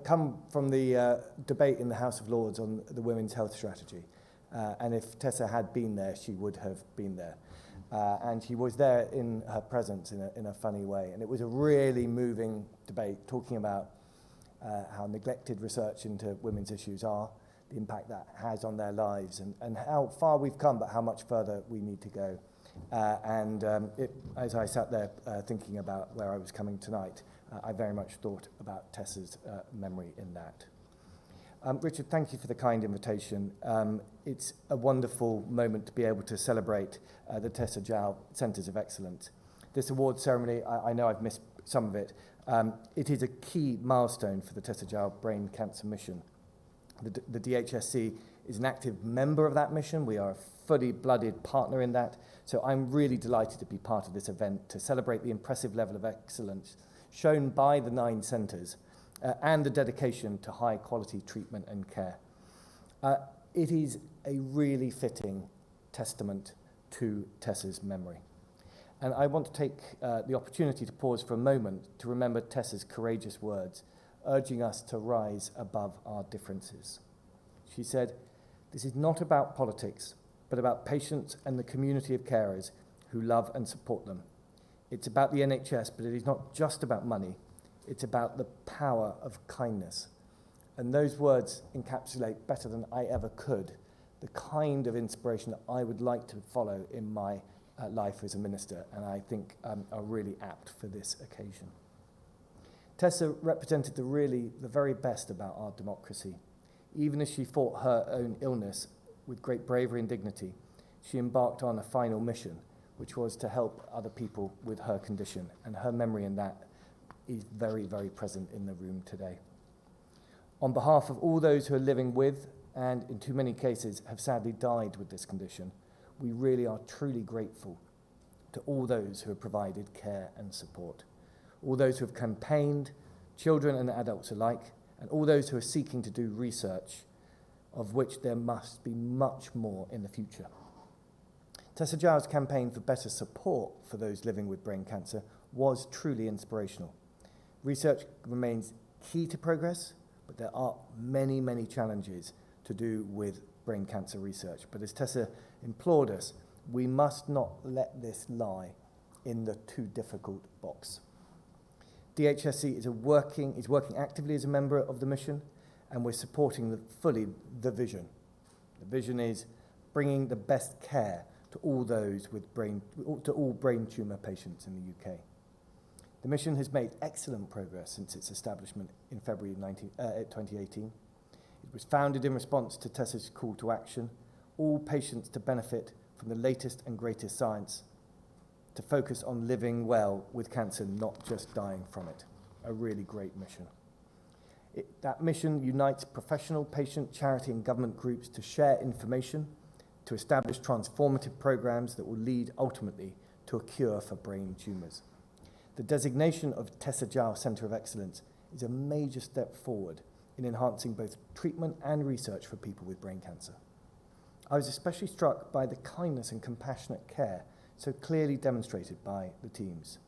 come from the debate in the House of Lords on the Women's Health Strategy, and if Tessa had been there, she would have been there. And she was there in her presence in a funny way. And it was a really moving debate, talking about how neglected research into women's issues are, the impact that has on their lives, and how far we've come, but how much further we need to go. As I sat there thinking about where I was coming tonight, I very much thought about Tessa's memory in that. Richard, thank you for the kind invitation. It's a wonderful moment to be able to celebrate the Tessa Jowell Centres of Excellence. This award ceremony, I know I've missed some of it. It is a key milestone for the Tessa Jowell Brain Cancer Mission. The DHSC is an active member of that mission. We are a fully blooded partner in that. So I'm really delighted to be part of this event to celebrate the impressive level of excellence shown by the 9 centres and the dedication to high quality treatment and care. It is a really fitting testament to Tessa's memory. And I want to take the opportunity to pause for a moment to remember Tessa's courageous words, urging us to rise above our differences. She said, "This is not about politics, but about patients and the community of carers who love and support them. It's about the NHS, but it is not just about money. It's about the power of kindness." And those words encapsulate better than I ever could the kind of inspiration that I would like to follow in my life as a minister, and I think are really apt for this occasion. Tessa represented the very best about our democracy. Even as she fought her own illness with great bravery and dignity, she embarked on a final mission, which was to help other people with her condition, and her memory in that is very, very present in the room today. On behalf of all those who are living with, and in too many cases have sadly died with this condition, we really are truly grateful to all those who have provided care and support, all those who have campaigned, children and adults alike, and all those who are seeking to do research, of which there must be much more in the future. Tessa Jowell's campaign for better support for those living with brain cancer was truly inspirational. Research remains key to progress, but there are many, many challenges to do with brain cancer research. But as Tessa implored us, we must not let this lie in the too difficult box. DHSC is working actively as a member of the mission, and we're supporting fully the vision. The vision is bringing the best care to all those with all brain tumour patients in the UK. The mission has made excellent progress since its establishment in February 2018. It It was founded in response to Tessa's call to action, all patients to benefit from the latest and greatest science, to focus on living well with cancer, not just dying from it. A really great mission. That mission unites professional, patient, charity and government groups to share information, to establish transformative programs that will lead ultimately to a cure for brain tumours. The designation of Tessa Jowell Centre of Excellence is a major step forward in enhancing both treatment and research for people with brain cancer. I was especially struck by the kindness and compassionate care so clearly demonstrated by the teams.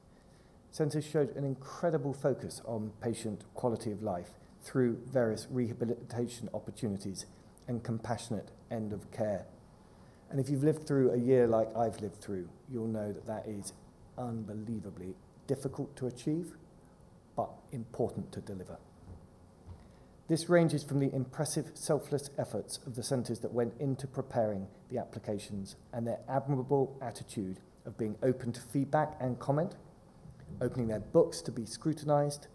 Centres showed an incredible focus on patient quality of life through various rehabilitation opportunities and compassionate end of care. And if you've lived through a year like I've lived through, you'll know that that is unbelievably difficult to achieve, but important to deliver. This ranges from the impressive selfless efforts of the centres that went into preparing the applications and their admirable attitude of being open to feedback and comment, opening their books to be scrutinised,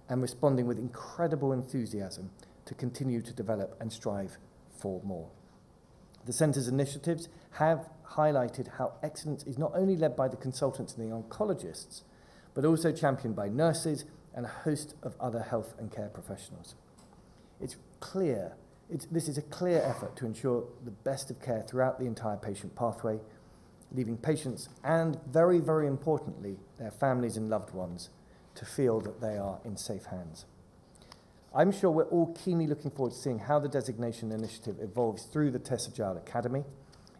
and responding with incredible enthusiasm to continue to develop and strive for more. The centre's initiatives have highlighted how excellence is not only led by the consultants and the oncologists, but also championed by nurses and a host of other health and care professionals. It's clear, this is a clear effort to ensure the best of care throughout the entire patient pathway, leaving patients and, very, very importantly, their families and loved ones to feel that they are in safe hands. I'm sure we're all keenly looking forward to seeing how the designation initiative evolves through the Tessa Jowell Academy,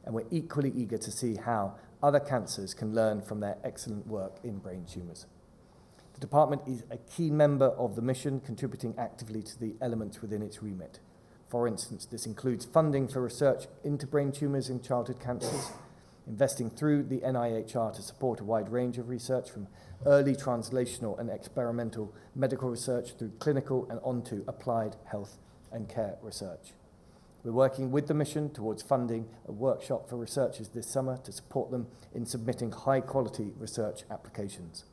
and we're equally eager to see how other cancers can learn from their excellent work in brain tumours. The department is a key member of the mission, contributing actively to the elements within its remit. For instance, this includes funding for research into brain tumours in childhood cancers, investing through the NIHR to support a wide range of research from early translational and experimental medical research through clinical and onto applied health and care research. We're working with the mission towards funding a workshop for researchers this summer to support them in submitting high-quality research applications.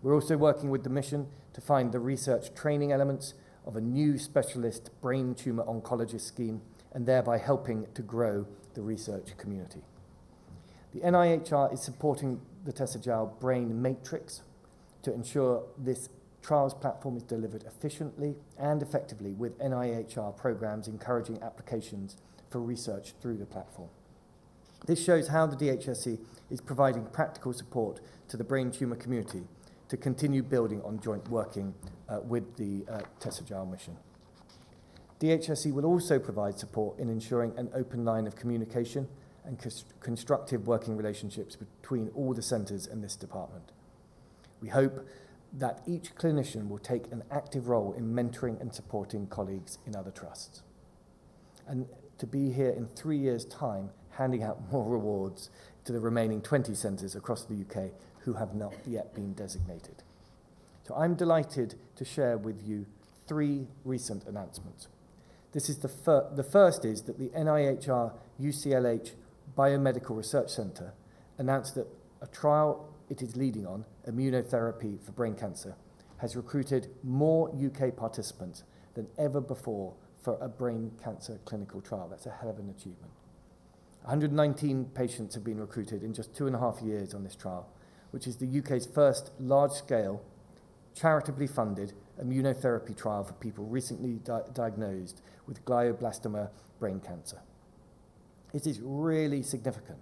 We're also working with the mission to find the research training elements of a new specialist brain tumour oncologist scheme and thereby helping to grow the research community. The NIHR is supporting the Tessa Jowell Brain Matrix to ensure this trials platform is delivered efficiently and effectively with NIHR programs encouraging applications for research through the platform. This shows how the DHSC is providing practical support to the brain tumour community to continue building on joint working with the Tessa Jowell mission. DHSC will also provide support in ensuring an open line of communication and constructive working relationships between all the centres and this department. We hope that each clinician will take an active role in mentoring and supporting colleagues in other trusts. And to be here in 3 years' time, handing out more rewards to the remaining 20 centres across the UK who have not yet been designated. So I'm delighted to share with you 3 recent announcements. This is the first is that the NIHR UCLH Biomedical Research Centre announced that a trial it is leading on, immunotherapy for brain cancer, has recruited more UK participants than ever before for a brain cancer clinical trial. That's a hell of an achievement. 119 patients have been recruited in just 2.5 years on this trial, which is the UK's first large-scale, charitably funded immunotherapy trial for people recently diagnosed with glioblastoma brain cancer. It is really significant,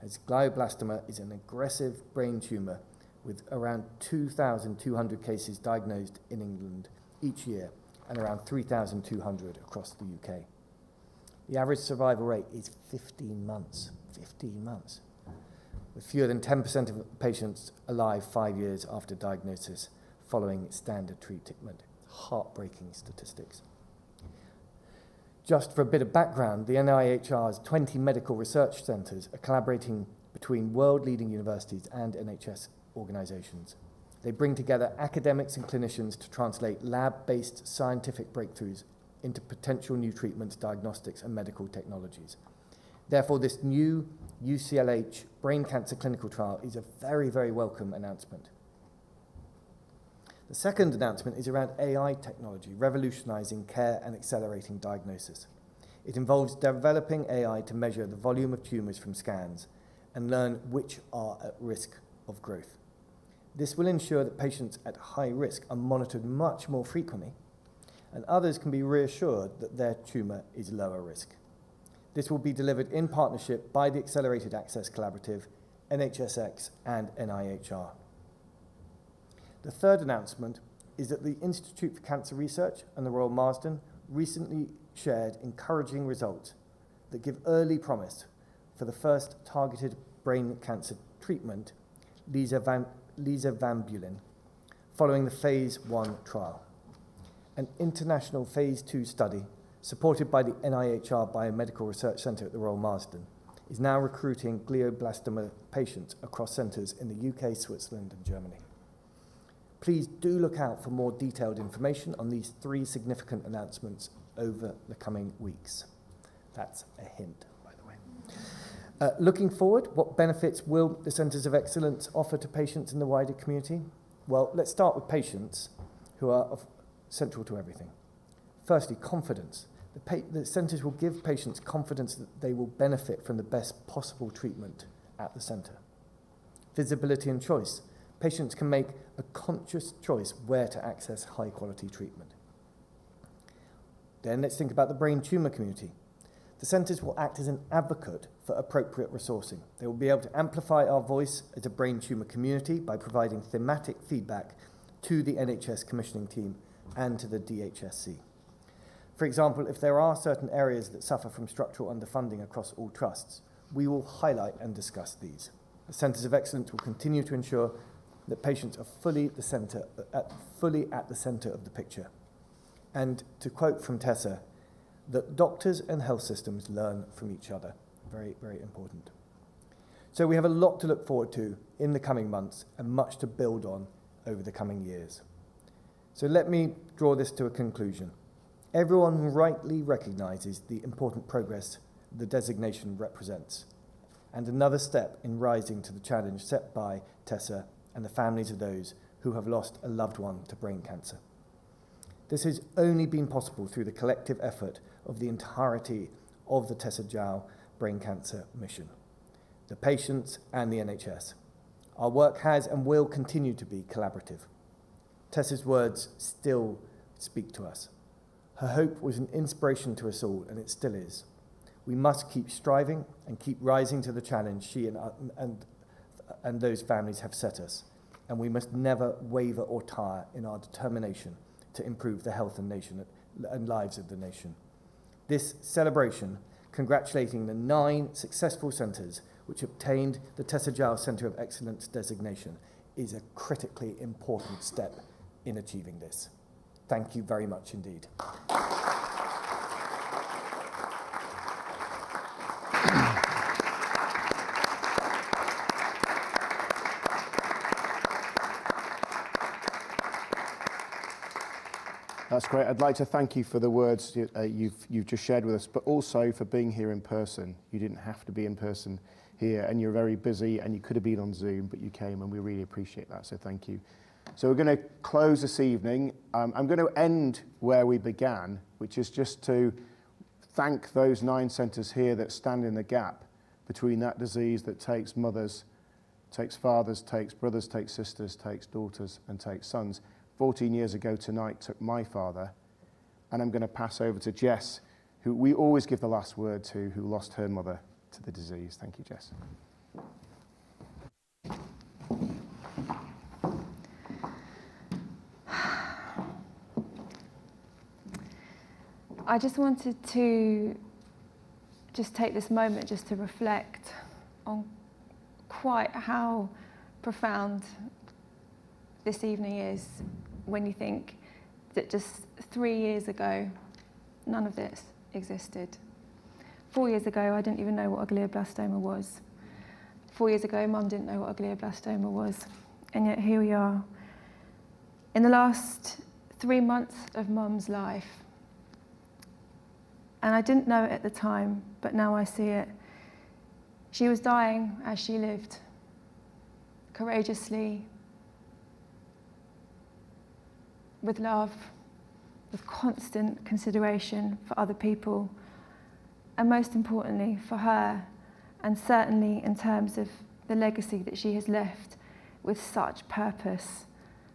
as glioblastoma is an aggressive brain tumour with around 2,200 cases diagnosed in England each year and around 3,200 across the UK. The average survival rate is 15 months, 15 months, with fewer than 10% of patients alive 5 years after diagnosis following standard treatment. Heartbreaking statistics. Just for a bit of background, the NIHR's 20 medical research centres are collaborating between world-leading universities and NHS organisations. They bring together academics and clinicians to translate lab-based scientific breakthroughs into potential new treatments, diagnostics and medical technologies. Therefore, this new UCLH brain cancer clinical trial is a very, very welcome announcement. The second announcement is around AI technology, revolutionising care and accelerating diagnosis. It involves developing AI to measure the volume of tumours from scans and learn which are at risk of growth. This will ensure that patients at high risk are monitored much more frequently, and others can be reassured that their tumour is lower risk. This will be delivered in partnership by the Accelerated Access Collaborative, NHSX and NIHR. The third announcement is that the Institute for Cancer Research and the Royal Marsden recently shared encouraging results that give early promise for the first targeted brain cancer treatment, lisavanbulin, following the phase 1 trial. An international phase 2 study, supported by the NIHR Biomedical Research Centre at the Royal Marsden, is now recruiting glioblastoma patients across centres in the UK, Switzerland and Germany. Please do look out for more detailed information on these 3 significant announcements over the coming weeks. That's a hint, by the way. Looking forward, what benefits will the Centres of Excellence offer to patients in the wider community? Well, let's start with patients, who are central to everything. Firstly, confidence. The centres will give patients confidence that they will benefit from the best possible treatment at the centre. Visibility and choice. Patients can make a conscious choice where to access high-quality treatment. Then let's think about the brain tumour community. The centres will act as an advocate for appropriate resourcing. They will be able to amplify our voice as a brain tumour community by providing thematic feedback to the NHS commissioning team and to the DHSC. For example, if there are certain areas that suffer from structural underfunding across all trusts, we will highlight and discuss these. The Centres of Excellence will continue to ensure that patients are fully at the centre of the picture. And to quote from Tessa, that doctors and health systems learn from each other. Very, very important. So we have a lot to look forward to in the coming months and much to build on over the coming years. So let me draw this to a conclusion. Everyone rightly recognises the important progress the designation represents, and another step in rising to the challenge set by Tessa and the families of those who have lost a loved one to brain cancer. This has only been possible through the collective effort of the entirety of the Tessa Jowell brain cancer mission, the patients and the NHS. Our work has and will continue to be collaborative. Tessa's words still speak to us. Her hope was an inspiration to us all, and it still is. We must keep striving and keep rising to the challenge she and those families have set us, and we must never waver or tire in our determination to improve the health and lives of the nation. This celebration, congratulating the 9 successful centres which obtained the Tessa Jowell Centre of Excellence designation, is a critically important step in achieving this. Thank you very much indeed. That's great. I'd like to thank you for the words you've just shared with us, but also for being here in person. You didn't have to be in person here, and you're very busy, and you could have been on Zoom, but you came, and we really appreciate that, so thank you. So we're going to close this evening. I'm going to end where we began, which is just to thank those 9 centres here that stand in the gap between that disease that takes mothers, takes fathers, takes brothers, takes sisters, takes daughters, and takes sons. 14 years ago tonight took my father, and I'm going to pass over to Jess, who we always give the last word to, who lost her mother to the disease. Thank you, Jess. I just wanted to just take this moment just to reflect on quite how profound this evening is when you think that just 3 years ago, none of this existed. 4 years ago, I didn't even know what a glioblastoma was. 4 years ago, Mum didn't know what a glioblastoma was. And yet here we are. In the last 3 months of Mum's life, and I didn't know it at the time, but now I see it. She was dying as she lived, courageously, with love, with constant consideration for other people, and most importantly for her, and certainly in terms of the legacy that she has left, with such purpose,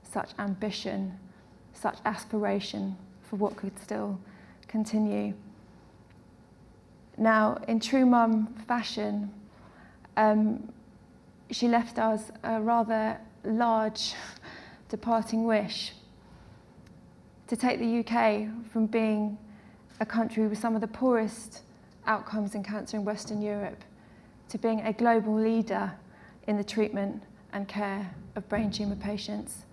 such ambition, such aspiration for what could still continue. Now, in true mum fashion, she left us a rather large departing wish to take the UK from being a country with some of the poorest outcomes in cancer in Western Europe to being a global leader in the treatment and care of brain tumour patients.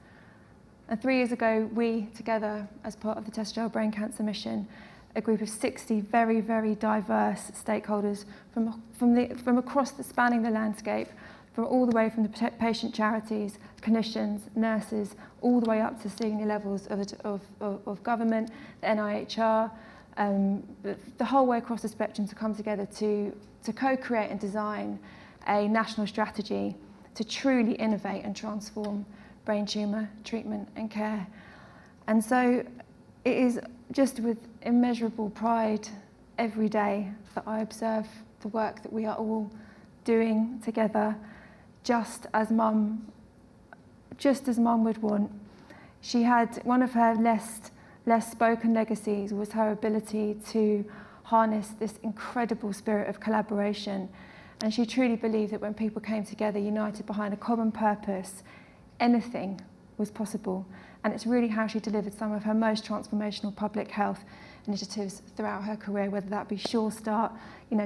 And 3 years ago, we, together as part of the Tessa Jowell Brain Cancer Mission, a group of 60 very, very diverse stakeholders from across spanning the landscape, from all the way from the patient charities, clinicians, nurses, all the way up to senior levels of government, the NIHR, the whole way across the spectrum to come together to co-create and design a national strategy to truly innovate and transform brain tumour treatment and care. And so it is just with immeasurable pride every day that I observe the work that we are all doing together, just as mum would want. She had one of her less spoken legacies was her ability to harness this incredible spirit of collaboration. And she truly believed that when people came together, united behind a common purpose, anything was possible. And it's really how she delivered some of her most transformational public health initiatives throughout her career, whether that be Sure Start,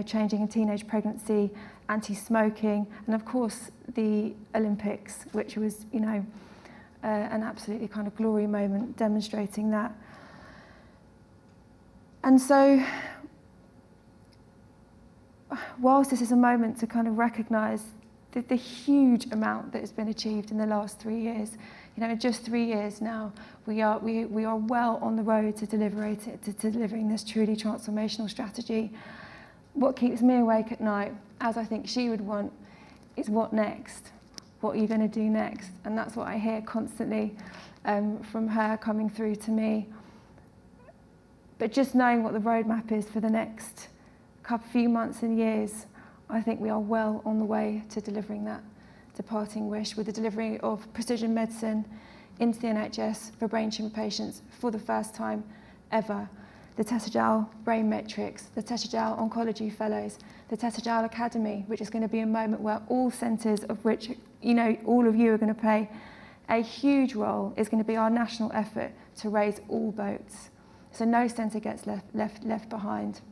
changing in teenage pregnancy, anti-smoking, and of course the Olympics, which was, an absolutely kind of glory moment demonstrating that. And so, whilst this is a moment to kind of recognise the huge amount that has been achieved in the last 3 years, in just 3 years now, we are well on the road to delivering this truly transformational strategy. What keeps me awake at night, as I think she would want, is what next? What are you going to do next? And that's what I hear constantly from her coming through to me. But just knowing what the roadmap is for the next few months and years, I think we are well on the way to delivering that departing wish, with the delivery of precision medicine into the NHS for brain tumour patients for the first time ever. The Tessa Jowell Brain Matrix, the Tessa Jowell Oncology Fellows, the Tessa Jowell Academy, which is going to be a moment where all centres, of which all of you are going to play a huge role, is going to be our national effort to raise all boats, so no centre gets left behind.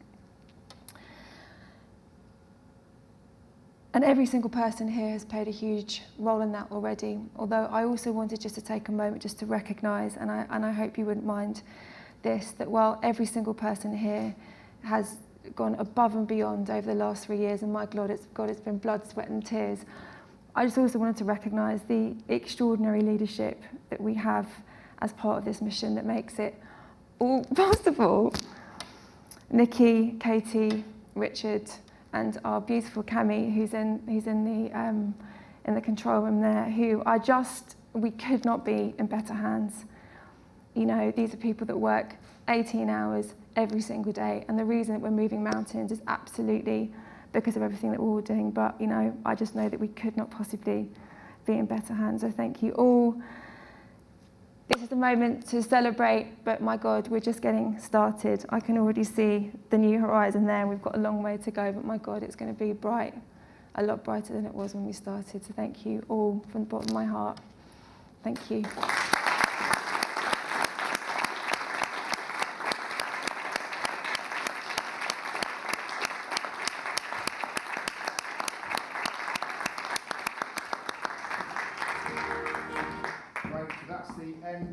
And every single person here has played a huge role in that already. Although I also wanted just to take a moment just to recognise, and I hope you wouldn't mind this, that while every single person here has gone above and beyond over the last 3 years, and my God, it's been blood, sweat and tears, I just also wanted to recognise the extraordinary leadership that we have as part of this mission that makes it all possible. Nikki, Katie, Richard, and our beautiful Cami, who's in the control room there, who we could not be in better hands. These are people that work 18 hours every single day, and the reason that we're moving mountains is absolutely because of everything that we're all doing. But I just know that we could not possibly be in better hands. So thank you all. This is the moment to celebrate, but my God, we're just getting started. I can already see the new horizon there, and we've got a long way to go, but my God, it's going to be bright, a lot brighter than it was when we started. So thank you all from the bottom of my heart. Thank you.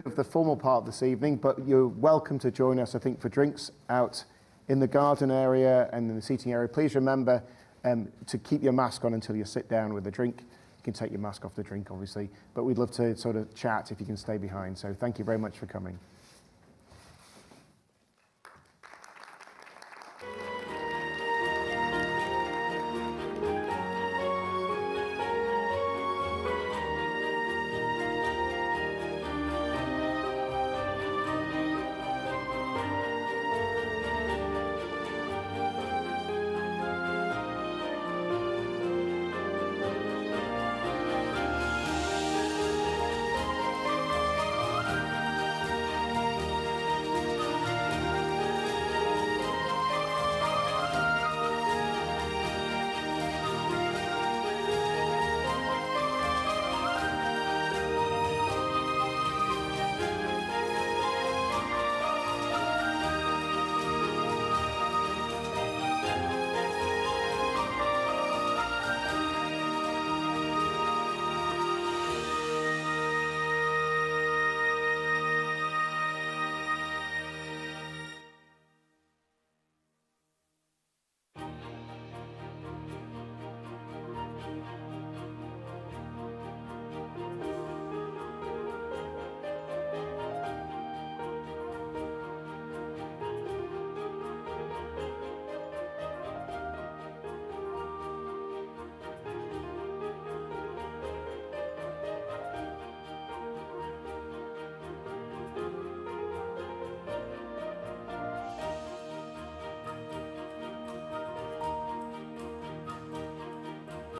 Of the formal part this evening, but you're welcome to join us, I think, for drinks out in the garden area and in the seating area. Please remember to keep your mask on until you sit down with a drink. You can take your mask off the drink, obviously, but we'd love to sort of chat if you can stay behind. So thank you very much for coming.